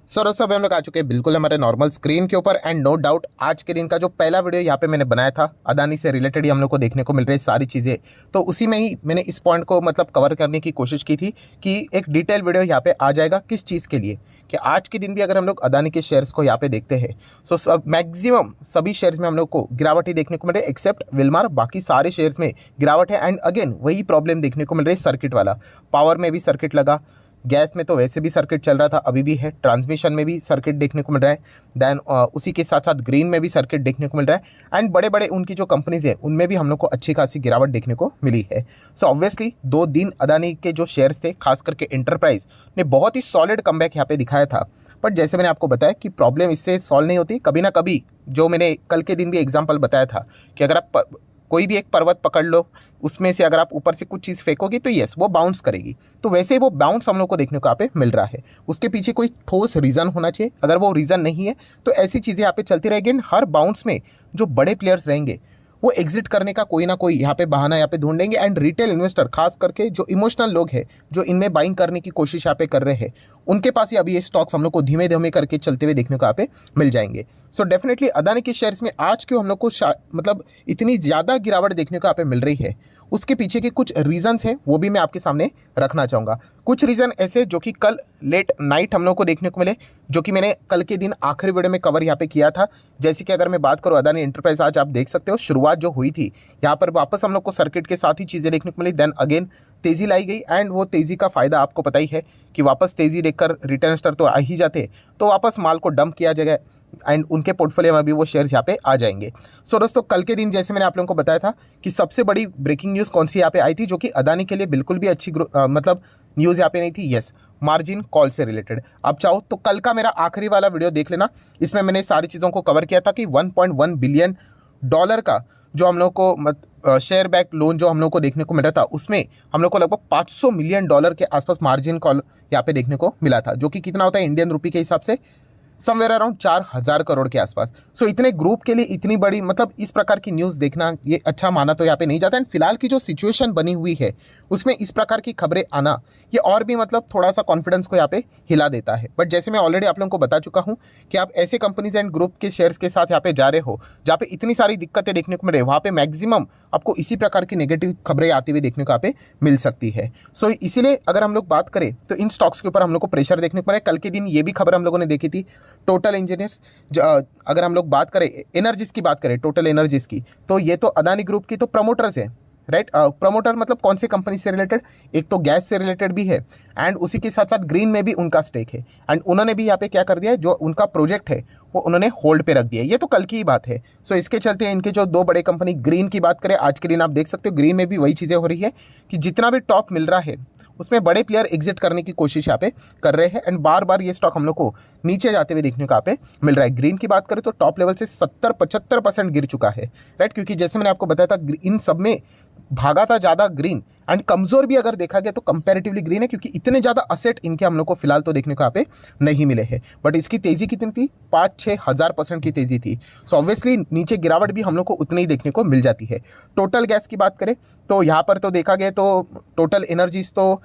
दोस्तों अभी हम लोग आ चुके हैं बिल्कुल हमारे नॉर्मल स्क्रीन के ऊपर एंड नो डाउट आज के दिन का जो पहला वीडियो यहाँ पे मैंने बनाया था अदानी से रिलेटेड ही हम लोग को देखने को मिल रही है सारी चीज़ें। तो उसी में ही मैंने इस पॉइंट को मतलब कवर करने की कोशिश की थी कि एक डिटेल वीडियो यहाँ पे आ जाएगा किस चीज़ के लिए, कि आज के दिन भी अगर हम लोग अदानी के शेयर्स को यहाँ पे देखते हैं सो सब मैक्सिमम सभी शेयर्स में हम लोग को गिरावट ही देखने को मिल रही है एक्सेप्ट विलमार। बाकी सारे शेयर्स में गिरावट है एंड अगेन वही प्रॉब्लम देखने को मिल रही है सर्किट वाला। पावर में भी सर्किट लगा, गैस में तो वैसे भी सर्किट चल रहा था, अभी भी है, ट्रांसमिशन में भी सर्किट देखने को मिल रहा है, देन उसी के साथ साथ ग्रीन में भी सर्किट देखने को मिल रहा है एंड बड़े बड़े उनकी जो कंपनीज है उनमें भी हम लोग को अच्छी खासी गिरावट देखने को मिली है। सो ऑब्वियसली 2 दिन अदानी के जो शेयर्स थे खास करके एंटरप्राइज ने बहुत ही सॉलिड कमबैक यहाँ पे दिखाया था। बट जैसे मैंने आपको बताया कि प्रॉब्लम इससे सॉल्व नहीं होती, कभी ना कभी जो मैंने कल के दिन भी एग्जाम्पल बताया था कि अगर आप कोई भी एक पर्वत पकड़ लो, उसमें से अगर आप ऊपर से कुछ चीज़ फेंकोगे तो यस वो बाउंस करेगी। तो वैसे ही वो बाउंस हम लोग को देखने को यहाँ पे मिल रहा है। उसके पीछे कोई ठोस रीज़न होना चाहिए, अगर वो रीज़न नहीं है तो ऐसी चीज़ें यहाँ पे चलती रहेगी। हर बाउंस में जो बड़े प्लेयर्स रहेंगे वो एग्जिट करने का कोई ना कोई यहाँ पे बहाना यहाँ पे ढूंढेंगे एंड रिटेल इन्वेस्टर खास करके जो इमोशनल लोग हैं जो इनमें बाइंग करने की कोशिश यहाँ पे कर रहे हैं उनके पास ही अभी ये स्टॉक्स हम लोग को धीमे धीमे करके चलते हुए देखने को यहाँ पे मिल जाएंगे। सो डेफिनेटली अदानी के शेयर्स में आज क्यों हम लोग को मतलब इतनी ज़्यादा गिरावट देखने को यहाँ पे मिल रही है, उसके पीछे के कुछ रीजंस हैं वो भी मैं आपके सामने रखना चाहूँगा। कुछ रीज़न ऐसे जो कि कल लेट नाइट हम लोग को देखने को मिले, जो कि मैंने कल के दिन आखिरी वीडियो में कवर यहाँ पे किया था। जैसे कि अगर मैं बात करूँ अदानी एंटरप्राइज, आज आप देख सकते हो शुरुआत जो हुई थी यहाँ पर वापस हम लोग को सर्किट के साथ ही चीज़ें देखने को मिली, देन अगेन तेज़ी लाई गई एंड वो तेज़ी का फ़ायदा आपको पता ही है कि वापस तेज़ी देखकर रिटेल इन्वेस्टर तो आ ही जाते, तो वापस माल को डंप किया जाएगा एंड उनके पोर्टफोलियो में भी वो शेयर्स यहाँ पे आ जाएंगे। सो दोस्तों कल के दिन जैसे मैंने आप लोगों को बताया था कि सबसे बड़ी ब्रेकिंग न्यूज़ कौन सी यहाँ पे आई थी जो कि अदानी के लिए बिल्कुल भी अच्छी मतलब न्यूज़ यहाँ पे नहीं थी। यस, मार्जिन कॉल से रिलेटेड। आप चाहो तो कल का मेरा आखिरी वाला वीडियो देख लेना, इसमें मैंने सारी चीज़ों को कवर किया था कि $1.1 बिलियन का जो हम लोग को शेयर बैक लोन जो हम लोग को देखने को मिला था उसमें हम लोग को लगभग $500 मिलियन के आसपास मार्जिन कॉल यहाँ पे देखने को मिला था, जो कि कितना होता है इंडियन रुपी के हिसाब से समवेयर अराउंड 4,000 करोड़ के आसपास। सो इतने ग्रुप के लिए इतनी बड़ी मतलब इस प्रकार की न्यूज़ देखना ये अच्छा माना तो यहाँ पे नहीं जाता। एंड फिलहाल की जो सिचुएशन बनी हुई है उसमें इस प्रकार की खबरें आना ये और भी मतलब थोड़ा सा कॉन्फिडेंस को यहाँ पे हिला देता है। बट जैसे मैं ऑलरेडी आप लोगों को बता चुका हूँ कि आप ऐसे कंपनीज एंड ग्रुप के शेयर्स के साथ यहाँ पे जा रहे हो जहाँ पे इतनी सारी दिक्कतें देखने को मिल रही है, वहाँ पे मैक्सिमम आपको इसी प्रकार की नेगेटिव खबरें आती हुई देखने को यहाँ पे मिल सकती है। सो इसीलिए अगर हम लोग बात करें तो इन स्टॉक्स के ऊपर हम लोग को प्रेशर देखने को मिला है। कल के दिन ये भी खबर हम लोगों ने देखी थी टोटल इंजीनियर्स, अगर हम लोग बात करें एनर्जीज की बात करें टोटल एनर्जीज की, तो ये तो अदानी ग्रुप की तो प्रमोटर्स है राइट। प्रमोटर मतलब कौन सी कंपनी से रिलेटेड, एक तो गैस से रिलेटेड भी है एंड उसी के साथ साथ ग्रीन में भी उनका स्टेक है एंड उन्होंने भी यहाँ पे क्या कर दिया है, जो उनका प्रोजेक्ट है वो उन्होंने होल्ड पे रख दिया है। ये तो कल की ही बात है। सो इसके चलते इनके जो 2 बड़े कंपनी ग्रीन की बात करें आज के दिन आप देख सकते हो ग्रीन में भी वही चीज़ें हो रही है कि जितना भी टॉप मिल रहा है उसमें बड़े प्लेयर एग्जिट करने की कोशिश यहाँ पे कर रहे हैं एंड बार बार ये स्टॉक हम लोग को नीचे जाते हुए देखने को यहाँ पे मिल रहा है। ग्रीन की बात करें तो टॉप लेवल से 70-75% गिर चुका है राइट, क्योंकि जैसे मैंने आपको बताया था इन सब में भागा था ज़्यादा ग्रीन एंड कमज़ोर भी अगर देखा गया तो कंपैरेटिवली ग्रीन है, क्योंकि इतने ज़्यादा असेट इनके हम लोग को फिलहाल तो देखने को यहाँ पे नहीं मिले हैं। बट इसकी तेज़ी कितनी थी, 5-6 हज़ार % की तेज़ी थी। सो ऑब्वियसली नीचे गिरावट भी हम लोग को उतनी ही देखने को मिल जाती है। टोटल गैस की बात करें तो यहाँ पर तो देखा गया तो टोटल एनर्जीज तो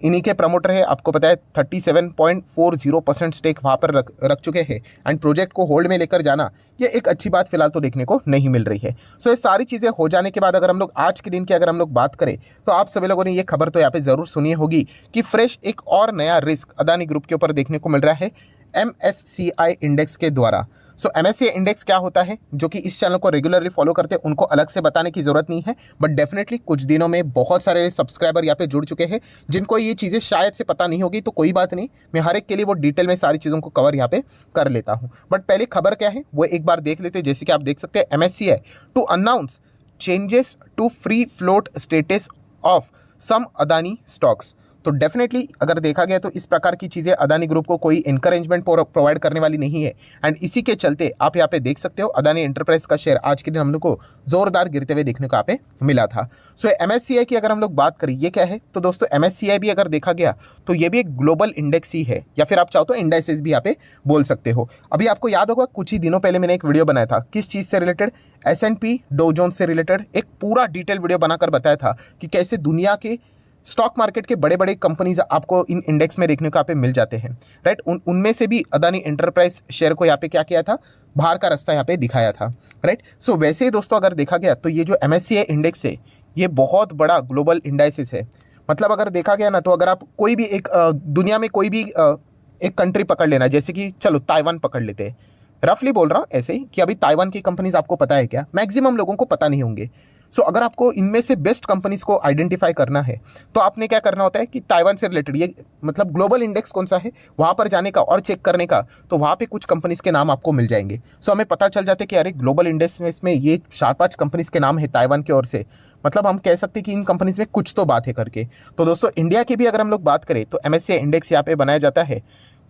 इन्हीं के प्रमोटर है, आपको पता है 37.40% स्टेक वहाँ पर रख चुके हैं एंड प्रोजेक्ट को होल्ड में लेकर जाना ये एक अच्छी बात फिलहाल तो देखने को नहीं मिल रही है। सो ये सारी चीज़ें हो जाने के बाद अगर हम लोग आज के दिन की अगर हम लोग बात करें तो आप सभी लोगों ने ये खबर तो यहाँ पे ज़रूर सुनी होगी कि फ्रेश एक और नया रिस्क अदानी ग्रुप के ऊपर देखने को मिल रहा है MSCI इंडेक्स के द्वारा। सो MSCI इंडेक्स क्या होता है, जो कि इस चैनल को रेगुलरली फॉलो करते हैं उनको अलग से बताने की ज़रूरत नहीं है, बट डेफिनेटली कुछ दिनों में बहुत सारे सब्सक्राइबर यहाँ पे जुड़ चुके हैं जिनको ये चीज़ें शायद से पता नहीं होगी, तो कोई बात नहीं, मैं हर एक के लिए वो डिटेल में सारी चीज़ों को कवर यहाँ पे कर लेता हूँ। बट पहले खबर क्या है वो एक बार देख लेते हैं। जैसे कि आप देख सकते हैं MSCI to announce changes to free float status of some Adani stocks. तो डेफिनेटली अगर देखा गया तो इस प्रकार की चीज़ें अदानी ग्रुप को कोई इनकरेजमेंट प्रोवाइड करने वाली नहीं है एंड इसी के चलते आप यहाँ पे देख सकते हो अदानी एंटरप्राइज का शेयर आज के दिन हम लोग को जोरदार गिरते हुए देखने को यहाँ पे मिला था। सो MSCI की अगर हम लोग बात करें ये क्या है, तो दोस्तों MSCI भी अगर देखा गया तो ये भी एक ग्लोबल इंडेक्स ही है, या फिर आप चाहो तो इंडाइसेस भी यहाँ पे बोल सकते हो। अभी आपको याद होगा कुछ ही दिनों पहले मैंने एक वीडियो बनाया था किस चीज़ से रिलेटेड, S&P डो जोन्स से रिलेटेड एक पूरा डिटेल वीडियो बनाकर बताया था कि कैसे दुनिया के स्टॉक मार्केट के बड़े बड़े कंपनीज आपको इन इंडेक्स में देखने को यहाँ पे मिल जाते हैं, राइट। उनमें से भी अदानी एंटरप्राइज शेयर को यहाँ पे क्या किया था, बाहर का रास्ता यहाँ पे दिखाया था, राइट। सो वैसे ही दोस्तों अगर देखा गया तो ये जो MSCI इंडेक्स है ये बहुत बड़ा ग्लोबल इंडाइसिस है। मतलब अगर देखा गया ना तो अगर आप कोई भी एक दुनिया में कोई भी एक कंट्री पकड़ लेना, जैसे कि चलो ताइवान पकड़ लेते हैं, रफली बोल रहा हूँ ऐसे ही कि अभी ताइवान की कंपनीज आपको पता है क्या, मैक्सिमम लोगों को पता नहीं होंगे। सो अगर आपको इनमें से बेस्ट कंपनीज को आइडेंटिफाई करना है तो आपने क्या करना होता है कि ताइवान से रिलेटेड ये मतलब ग्लोबल इंडेक्स कौन सा है वहाँ पर जाने का और चेक करने का, तो वहाँ पे कुछ कंपनीज के नाम आपको मिल जाएंगे। सो हमें पता चल जाता है कि अरे ग्लोबल इंडेक्स में ये 4-5 कंपनीज के नाम है ताइवान की ओर से, मतलब हम कह सकते हैं कि इन कंपनीज में कुछ तो बात है करके। तो दोस्तों इंडिया की भी अगर हम लोग बात करें तो MSCI इंडेक्स यहाँ पे बनाया जाता है,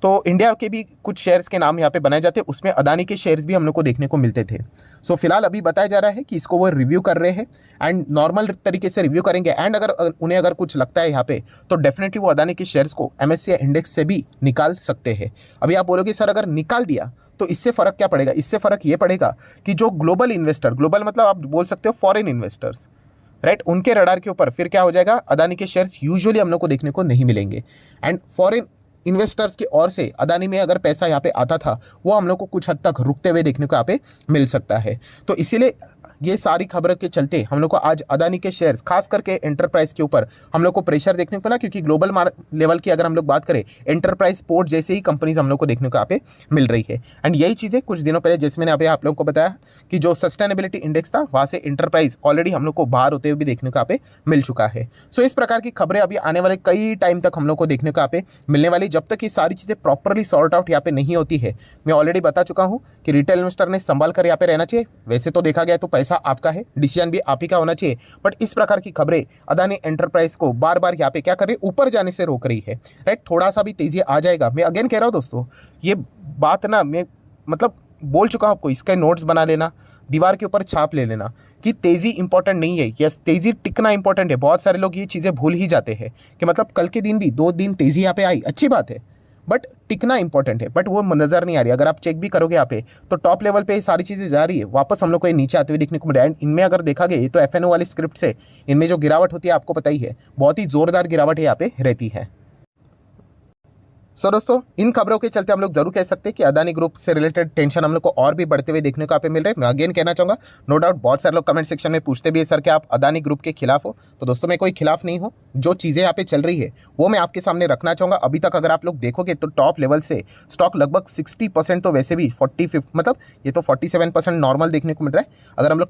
तो इंडिया के भी कुछ शेयर्स के नाम यहाँ पे बनाए जाते हैं, उसमें अदानी के शेयर्स भी हम लोग को देखने को मिलते थे। सो फिलहाल अभी बताया जा रहा है कि इसको वो रिव्यू कर रहे हैं एंड नॉर्मल तरीके से रिव्यू करेंगे एंड अगर उन्हें अगर कुछ लगता है यहाँ पे तो डेफिनेटली वो अदानी के शेयर्स को MSCI इंडेक्स से भी निकाल सकते हैं। अभी आप बोलोगे सर अगर निकाल दिया तो इससे फ़र्क क्या पड़ेगा, इससे फ़र्क ये पड़ेगा कि जो ग्लोबल इन्वेस्टर, ग्लोबल मतलब आप बोल सकते हो फॉरेन इन्वेस्टर्स, राइट, उनके रडार के ऊपर फिर क्या हो जाएगा, अदानी के शेयर्स यूजुअली हम लोग को देखने को नहीं मिलेंगे एंड फॉरेन इन्वेस्टर्स की ओर से अदानी में अगर पैसा यहाँ पे आता था वो हम लोग को कुछ हद तक रुकते हुए देखने को यहाँ पे मिल सकता है। तो इसीलिए ये सारी खबरों के चलते हम लोग को आज अदानी के शेयर्स खास करके एंटरप्राइज के ऊपर हम लोग को प्रेशर देखने को मिला, क्योंकि ग्लोबल लेवल की अगर हम लोग बात करें एंटरप्राइज पोर्ट जैसे ही कंपनीज हम लोग को देखने को यहाँ पे मिल रही है। एंड यही चीज़ें कुछ दिनों पहले जैसे मैंने आप लोगों को बताया कि जो सस्टेनेबिलिटी इंडेक्स था वहाँ से एंटरप्राइज ऑलरेडी हम लोग को बाहर होते हुए भी देखने को यहाँ पे मिल चुका है। सो इस प्रकार की खबरें अभी आने वाले कई टाइम तक हम लोग को देखने को यहाँ पे मिलने वाली, जब तक ये सारी चीज़ें प्रॉपरली सॉर्ट आउट यहाँ पे नहीं होती है। मैं ऑलरेडी बता चुका हूँ कि रिटेल इन्वेस्टर ने संभाल कर यहाँ पे रहना चाहिए। वैसे तो देखा गया तो पैसा आपका है, डिसीजन भी आप ही का होना चाहिए, बट इस प्रकार की खबरें अदानी एंटरप्राइज को बार बार यहाँ पे क्या कर रही है, ऊपर जाने से रोक रही है, राइट। थोड़ा सा भी तेजी आ जाएगा, मैं अगेन कह रहा हूँ दोस्तों ये बात ना मैं मतलब बोल चुका हूँ आपको, इसके नोट्स बना लेना, दीवार के ऊपर छाप ले लेना कि तेज़ी इंपॉर्टेंट नहीं है। यस, तेज़ी टिकना इंपॉर्टेंट है। बहुत सारे लोग ये चीज़ें भूल ही जाते हैं कि मतलब कल के दिन भी 2 दिन तेज़ी यहाँ पे आई, अच्छी बात है, बट टिकना इंपॉर्टेंट है, बट वो नज़र नहीं आ रही। अगर आप चेक भी करोगे यहाँ पे तो टॉप लेवल पे ये सारी चीज़ें जा रही है, वापस हम लोग को ये नीचे आते हुए देखने को मिल रहा है। इनमें अगर देखा गया ये तो FNO वाली स्क्रिप्ट से इनमें जो गिरावट होती है आपको पता ही है, बहुत ही ज़ोरदार गिरावट यहाँ पे रहती है। सो दोस्तों इन खबरों के चलते हम लोग जरूर कह सकते हैं कि अदानी ग्रुप से रिलेटेड टेंशन हम लोग को और भी बढ़ते हुए देखने को यहाँ पे मिल रहे हैं। मैं अगेन कहना चाहूँगा, नो डाउट बहुत सारे लोग कमेंट सेक्शन में पूछते भी है सर कि आप अदानी ग्रुप के खिलाफ हो, तो दोस्तों मैं कोई खिलाफ नहीं हूँ। जो चीज़ें यहाँ पे चल रही है वो मैं आपके सामने रखना चाहूँगा। अभी तक अगर आप लोग देखोगे तो टॉप लेवल से स्टॉक लगभग 60% तो वैसे भी 40-50 मतलब ये तो 47% नॉर्मल देखने को मिल रहा है। अगर हम लोग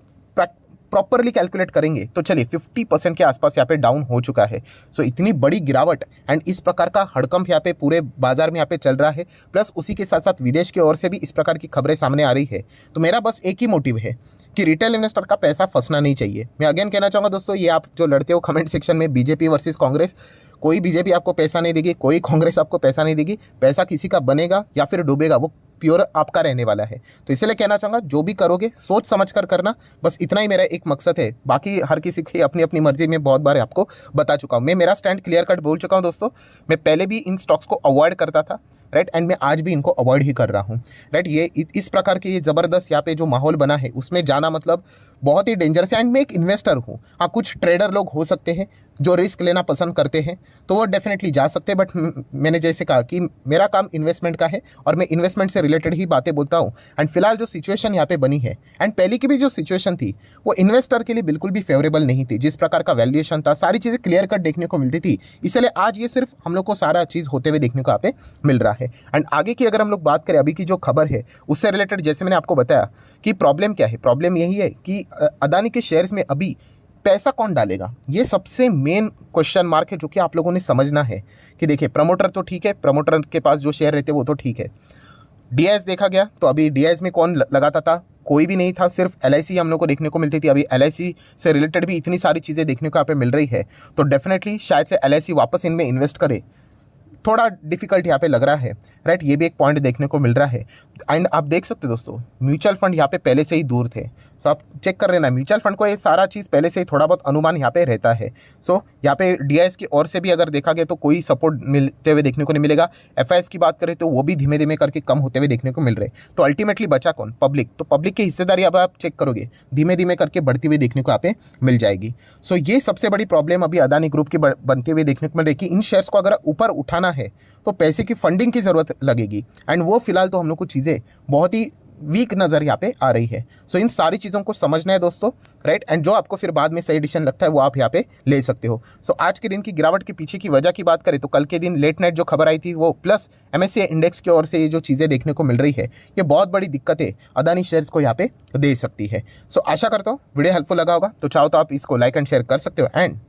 प्रॉपरली कैलकुलेट करेंगे तो चलिए 50% के आसपास यहाँ पे डाउन हो चुका है। सो इतनी बड़ी गिरावट एंड इस प्रकार का हड़कंप यहाँ पे पूरे बाजार में यहाँ पे चल रहा है, प्लस उसी के साथ साथ विदेश की ओर से भी इस प्रकार की खबरें सामने आ रही है। तो मेरा बस एक ही मोटिव है कि रिटेल इन्वेस्टर का पैसा फंसना नहीं चाहिए। मैं अगेन कहना चाहूँगा दोस्तों, ये आप जो लड़ते हो कमेंट सेक्शन में बीजेपी वर्सेस कांग्रेस, कोई बीजेपी आपको पैसा नहीं देगी, कोई कांग्रेस आपको पैसा नहीं देगी। पैसा किसी का बनेगा या फिर डूबेगा वो प्योर आपका रहने वाला है। तो इसलिए कहना चाहूँगा जो भी करोगे सोच समझ कर करना, बस इतना ही मेरा एक मकसद है। बाकी हर किसी की अपनी अपनी मर्जी में बहुत बार आपको बता चुका हूँ। मैं मेरा स्टैंड क्लियर कट बोल चुका हूँ दोस्तों। मैं पहले भी इन स्टॉक्स को अवॉइड करता था, राइट, एंड मैं आज भी इनको अवॉइड ही कर रहा हूँ, राइट। ये इस प्रकार की ये ज़बरदस्त यहाँ पे जो माहौल बना है उसमें जाना मतलब बहुत ही डेंजरस है। एंड मैं एक इन्वेस्टर हूँ। हाँ, कुछ ट्रेडर लोग हो सकते हैं जो रिस्क लेना पसंद करते हैं तो वो डेफिनेटली जा सकते हैं, बट मैंने जैसे कहा कि मेरा काम इन्वेस्टमेंट का है और मैं इन्वेस्टमेंट से रिलेटेड ही बातें बोलता हूँ। एंड फिलहाल जो सिचुएशन यहाँ पे बनी है एंड पहले की भी जो सिचुएशन थी वो इन्वेस्टर के लिए बिल्कुल भी फेवरेबल नहीं थी। जिस प्रकार का वैल्यूएशन था, सारी चीज़ें क्लियर कट देखने को मिलती थी, इसलिए आज ये सिर्फ हम लोग को सारा चीज़ होते हुए देखने को यहाँ पे मिल रहा है। एंड आगे की अगर हम लोग बात करें अभी की जो खबर है उससे रिलेटेड, जैसे मैंने आपको बताया कि प्रॉब्लम क्या है, प्रॉब्लम यही है कि अदानी के शेयर्स में अभी पैसा कौन डालेगा, ये सबसे मेन क्वेश्चन मार्क है जो कि आप लोगों ने समझना है। कि देखिए प्रमोटर तो ठीक है, प्रमोटर के पास जो शेयर रहते वो तो ठीक है। डीआईएस देखा गया तो अभी डीआईएस में कौन लगाता था, कोई भी नहीं था, सिर्फ LIC हम लोग को देखने को मिलती थी। अभी LIC से रिलेटेड भी इतनी सारी चीज़ें देखने को यहाँ पे मिल रही है, तो डेफिनेटली शायद से LIC वापस इनमें इन्वेस्ट करे। थोड़ा डिफिकल्ट यहाँ पे लग रहा है, राइट। ये भी एक पॉइंट देखने को मिल रहा है। एंड आप देख सकते हो दोस्तों, म्यूचुअल फंड यहाँ पे पहले से ही दूर थे। सो आप चेक कर लेना, म्यूचुअल फंड को ये सारा चीज़ पहले से ही थोड़ा बहुत अनुमान यहाँ पे रहता है। सो यहाँ पे DIS की ओर से भी अगर देखा गया तो कोई सपोर्ट मिलते हुए देखने को नहीं मिलेगा। FIS की बात करें तो वो भी धीमे धीमे करके कम होते हुए देखने को मिल रहे। तो अल्टीमेटली बचा कौन? पब्लिक। तो पब्लिक की हिस्सेदारी अब आप चेक करोगे धीमे धीमे करके बढ़ती हुई देखने को यहाँ पे मिल जाएगी। सो ये सबसे बड़ी प्रॉब्लम अभी अदानी ग्रुप की बनते हुए देखने को मिल रही है कि इन शेयर्स को अगर ऊपर उठाना है तो पैसे की फंडिंग की ज़रूरत लगेगी। एंड वो फिलहाल तो हम लोग को चीज़ें बहुत ही वीक नज़र यहाँ पे आ रही है। सो इन सारी चीज़ों को समझना है दोस्तों, राइट। एंड जो आपको फिर बाद में सही डिसीजन लगता है वो आप यहाँ पे ले सकते हो। सो आज के दिन की गिरावट के पीछे की वजह की बात करें तो कल के दिन लेट नाइट जो खबर आई थी वो प्लस MSCI इंडेक्स की ओर से ये जो चीज़ें देखने को मिल रही है, ये बहुत बड़ी दिक्कतें अदानी शेयर्स को यहाँ पे दे सकती है। सो आशा करता हूँ वीडियो हेल्पफुल लगा होगा। तो चाहो तो आप इसको लाइक एंड शेयर कर सकते हो। एंड